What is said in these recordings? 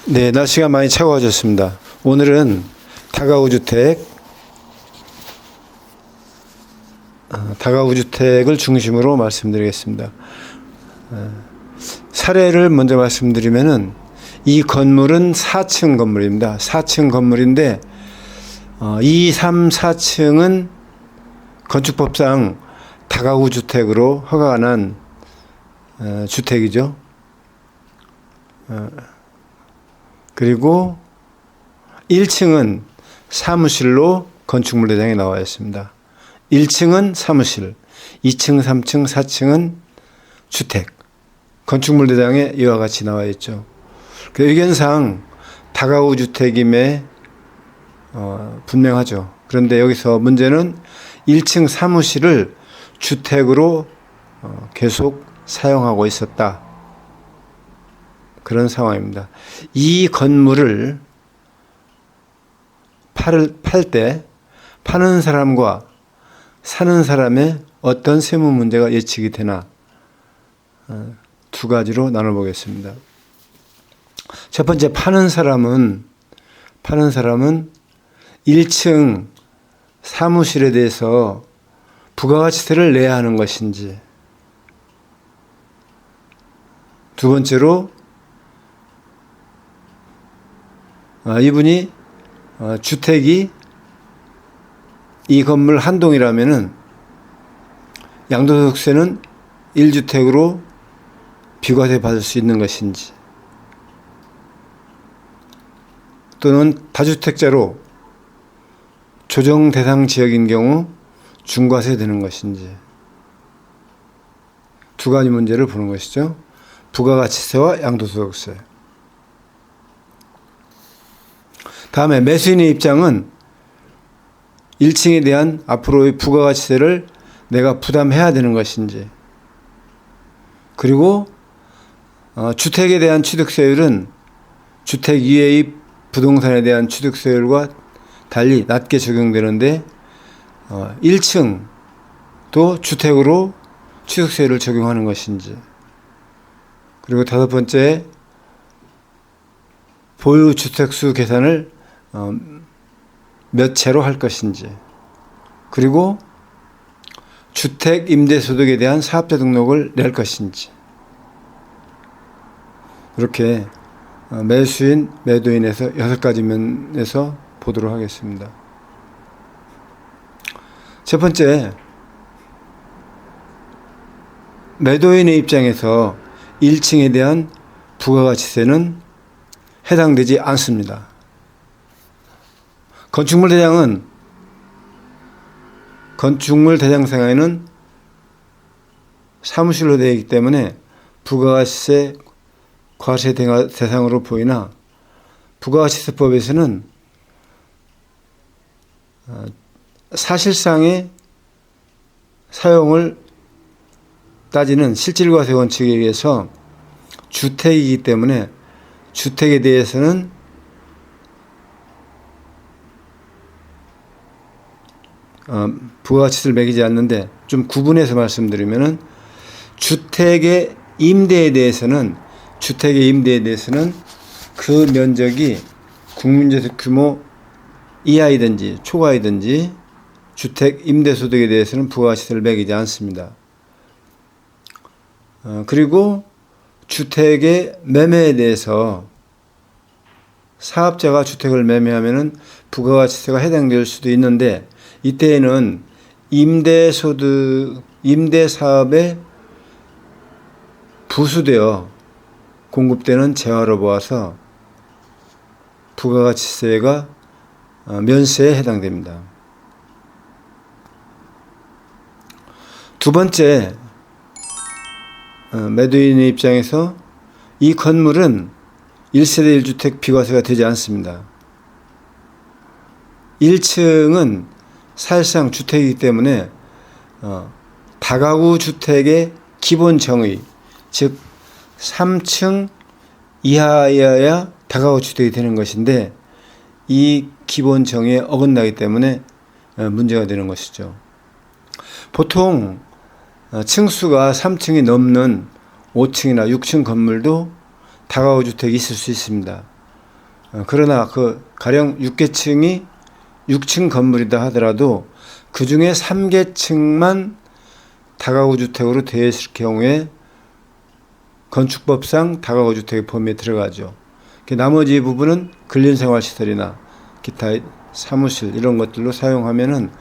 네, 날씨가 많이 차가워졌습니다. 오늘은 다가구 주택을 중심으로 말씀드리겠습니다. 사례를 먼저 말씀드리면은 이 건물은 4층 건물입니다. 4층 건물인데 2, 3, 4층은 건축법상 다가구 주택으로 허가가 난 주택이죠. 그리고 1층은 사무실로 건축물대장에 나와 있습니다. 1층은 사무실, 2층, 3층, 4층은 주택. 건축물대장에 이와 같이 나와 있죠. 그 의견상 다가구 주택임에 분명하죠. 그런데 여기서 문제는 1층 사무실을 주택으로 계속 사용하고 있었다. 그런 상황입니다. 이 건물을 팔 때 파는 사람과 사는 사람의 어떤 세무 문제가 예측이 되나 두 가지로 나눠보겠습니다. 첫 번째, 파는 사람은 1층 사무실에 대해서 부가가치세를 내야 하는 것인지, 두 번째로 이분이 주택이 이 건물 한 동이라면은 양도소득세는 1주택으로 비과세 받을 수 있는 것인지, 또는 다주택자로 조정 대상 지역인 경우 중과세 되는 것인지, 두 가지 문제를 보는 것이죠. 부가가치세와 양도소득세. 다음에 매수인의 입장은 1층에 대한 앞으로의 부가가치세를 내가 부담해야 되는 것인지, 그리고 주택에 대한 취득세율은 주택 이외의 부동산에 대한 취득세율과 달리 낮게 적용되는데 1층도 주택으로 취득세율을 적용하는 것인지, 그리고 다섯 번째, 보유주택수 계산을 몇 채로 할 것인지, 그리고 주택 임대소득에 대한 사업자 등록을 낼 것인지, 이렇게 매수인, 매도인에서 6가지 면에서 보도록 하겠습니다. 첫 번째, 매도인의 입장에서 1층에 대한 부가가치세는 해당되지 않습니다. 건축물 대장상에는 사무실로 되어 있기 때문에 부가가치세 과세 대상으로 보이나, 부가가치세법에서는 사실상의 사용을 따지는 실질과세 원칙에 의해서 주택이기 때문에 주택에 대해서는 부가가치세를 매기지 않는데, 좀 구분해서 말씀드리면은 주택의 임대에 대해서는 그 면적이 국민주택 규모 이하이든지 초과이든지 주택 임대소득에 대해서는 부가가치세를 매기지 않습니다. 그리고 주택의 매매에 대해서 사업자가 주택을 매매하면은 부가가치세가 해당될 수도 있는데, 이때에는 임대사업에 부수되어 공급되는 재화로 보아서 부가가치세가 면세에 해당됩니다. 두 번째, 매도인의 입장에서 이 건물은 1세대 1주택 비과세가 되지 않습니다. 1층은 사실상 주택이기 때문에 다가구 주택의 기본 정의, 즉 3층 이하여야 다가구 주택이 되는 것인데, 이 기본 정의에 어긋나기 때문에 문제가 되는 것이죠. 보통 층수가 3층이 넘는 5층이나 6층 건물도 다가구 주택이 있을 수 있습니다. 그러나 그 가령 6계층이 6층 건물이다 하더라도 그 중에 3계층만 다가구 주택으로 되어 있을 경우에 건축법상 다가구 주택의 범위에 들어가죠. 나머지 부분은 근린생활시설이나 기타 사무실 이런 것들로 사용하면은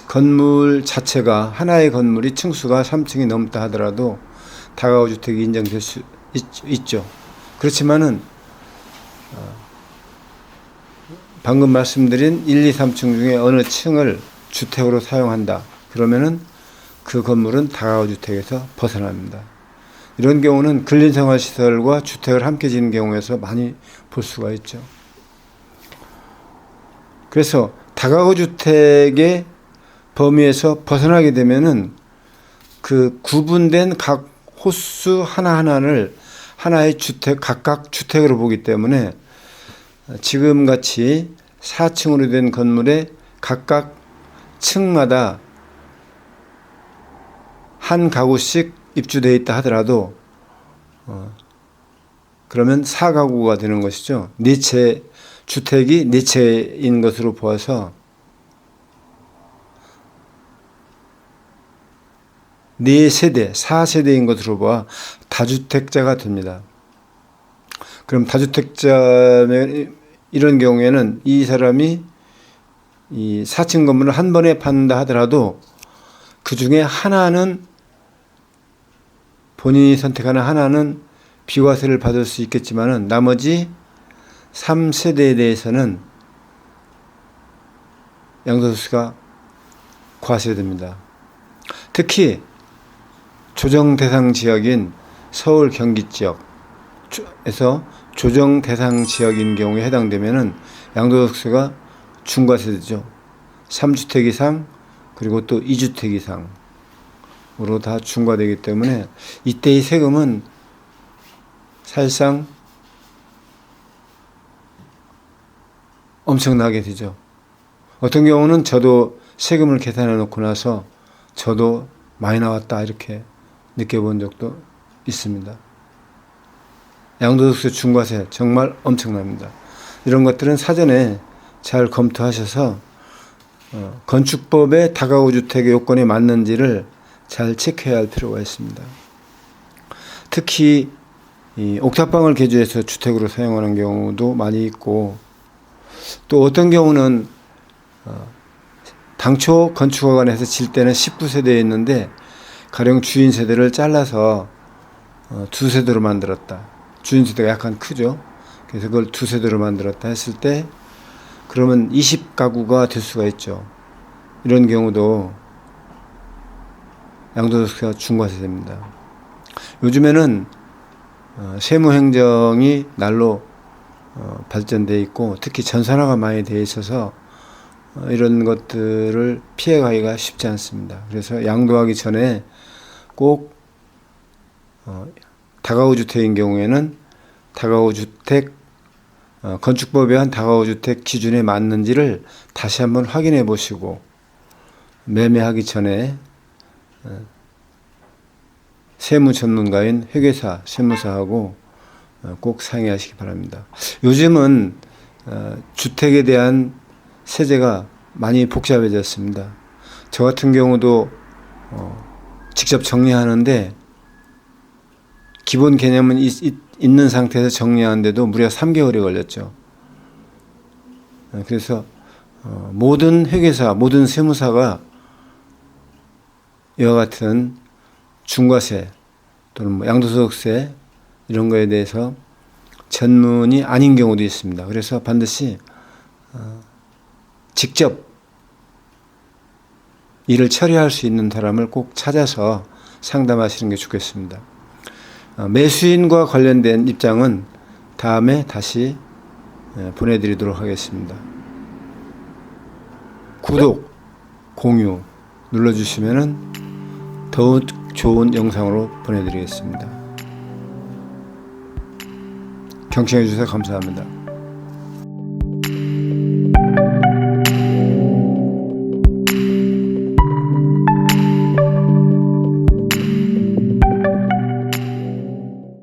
건물 자체가 하나의 건물이 층수가 3층이 넘다 하더라도 다가구 주택이 인정될 수 있죠. 그렇지만은 방금 말씀드린 1, 2, 3층 중에 어느 층을 주택으로 사용한다. 그러면은 그 건물은 다가구 주택에서 벗어납니다. 이런 경우는 근린생활시설과 주택을 함께 지는 경우에서 많이 볼 수가 있죠. 그래서 다가구 주택의 범위에서 벗어나게 되면은 그 구분된 각 호수 하나하나를 하나의 주택, 각각 주택으로 보기 때문에 지금 같이 4층으로 된 건물에 각각 층마다 한 가구씩 입주되어 있다 하더라도 그러면 4가구가 되는 것이죠. 주택이 4채인 것으로 보아서 4세대, 4세대인 것으로 보아 다주택자가 됩니다. 그럼 다주택자는 이런 경우에는 이 사람이 이 4층 건물을 한 번에 판다 하더라도 그 중에 하나는 본인이 선택하는 하나는 비과세를 받을 수 있겠지만은 나머지 3세대에 대해서는 양도소득세가 과세됩니다. 특히 조정 대상 지역인 서울 경기 지역에서 조정 대상 지역인 경우에 해당되면은 양도소득세가 중과세되죠. 3주택 이상 그리고 또 2주택 이상으로 다 중과되기 때문에 이때의 세금은 사실상 엄청나게 되죠. 어떤 경우는 저도 세금을 계산해 놓고 나서 저도 많이 나왔다 이렇게 느껴본 적도 있습니다. 양도소득세 중과세 정말 엄청납니다. 이런 것들은 사전에 잘 검토하셔서 건축법의 다가구 주택의 요건에 맞는지를 잘 체크해야 할 필요가 있습니다. 특히 이 옥탑방을 개조해서 주택으로 사용하는 경우도 많이 있고 또 어떤 경우는 당초 건축허가관에서 질 때는 19세대였는데 가령 주인 세대를 잘라서 2세대로 만들었다. 주인 세대가 약간 크죠. 그래서 그걸 2세대로 만들었다 했을 때 그러면 20가구가 될 수가 있죠. 이런 경우도 양도소득세가 중과세됩니다. 요즘에는 세무행정이 날로 발전되어 있고 특히 전산화가 많이 되어 있어서 이런 것들을 피해가기가 쉽지 않습니다. 그래서 양도하기 전에 꼭 다가구 주택인 경우에는 다가구 주택 건축법에 한 다가구 주택 기준에 맞는지를 다시 한번 확인해 보시고 매매하기 전에 세무 전문가인 회계사, 세무사하고 꼭 상의하시기 바랍니다. 요즘은 주택에 대한 세제가 많이 복잡해졌습니다. 저 같은 경우도 직접 정리하는데 기본 개념은 있는 상태에서 정리하는데도 무려 3개월이 걸렸죠. 그래서 모든 회계사, 모든 세무사가 이와 같은 중과세 또는 뭐 양도소득세 이런 거에 대해서 전문이 아닌 경우도 있습니다. 그래서 반드시 직접 일을 처리할 수 있는 사람을 꼭 찾아서 상담하시는 게 좋겠습니다. 매수인과 관련된 입장은 다음에 다시 보내드리도록 하겠습니다. 구독, 공유 눌러주시면 더욱 좋은 영상으로 보내드리겠습니다. 경청해 주셔서 감사합니다.